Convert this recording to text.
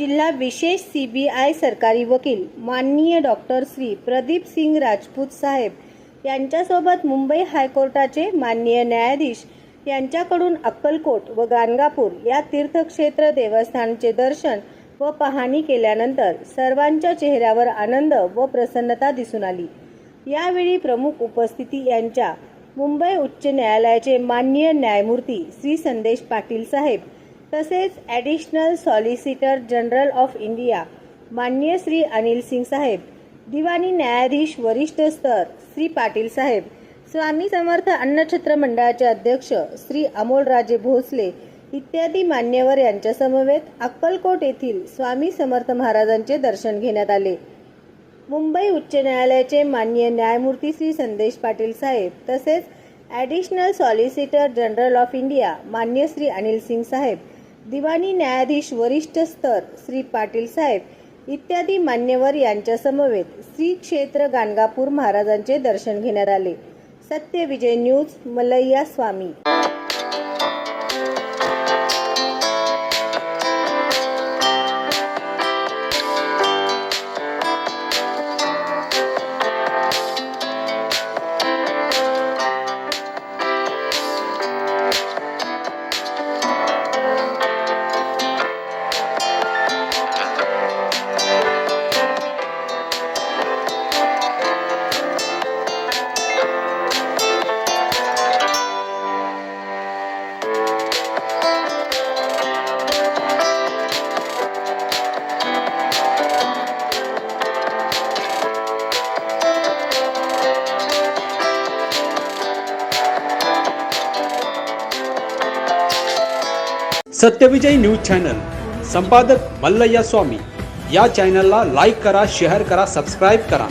जिल्हा विशेष CBI सरकारी वकील माननीय डॉक्टर श्री प्रदीप सिंग राजपूत साहेब यांच्यासोबत मुंबई हायकोर्टाचे माननीय न्यायाधीश यांच्याकडून अक्कलकोट व गाणगापूर या तीर्थक्षेत्र देवस्थानचे दर्शन व पाहणी केल्यानंतर सर्वांच्या चेहऱ्यावर आनंद व प्रसन्नता दिसून आली। यावेळी प्रमुख उपस्थिती यांच्या मुंबई उच्च न्यायालयाचे माननीय न्यायमूर्ती श्री संदेश पाटील साहेब तसेच additional solicitor general of India माननीय श्री अनिल सिंग साहेब, दिवाणी न्यायाधीश वरिष्ठ स्तर श्री पाटील साहेब, स्वामी समर्थ अन्नछत्र मंडळाचे अध्यक्ष श्री अमोलराजे भोसले इत्यादी मान्यवर यांच्या समवेत अक्कलकोट येथील स्वामी समर्थ महाराजांचे दर्शन घेण्यात आले। मुंबई उच्च न्यायालयाचे माननीय न्यायमूर्ती श्री संदेश पाटील साहेब तसेच additional solicitor general of India माननीय श्री अनिल सिंग साहेब, दिवाणी न्यायाधीश वरिष्ठ स्तर श्री पाटील साहेब इत्यादी मान्यवर यांच्या समवेत श्री क्षेत्र गाणगापूर महाराजांचे दर्शन घेण्यात आले। सत्य विजय न्यूज, मल्लय्या स्वामी। सत्यविजय न्यूज चॅनल संपादक मल्लय्या स्वामी या चॅनलला लाईक करा, शेअर करा, सबस्क्राइब करा।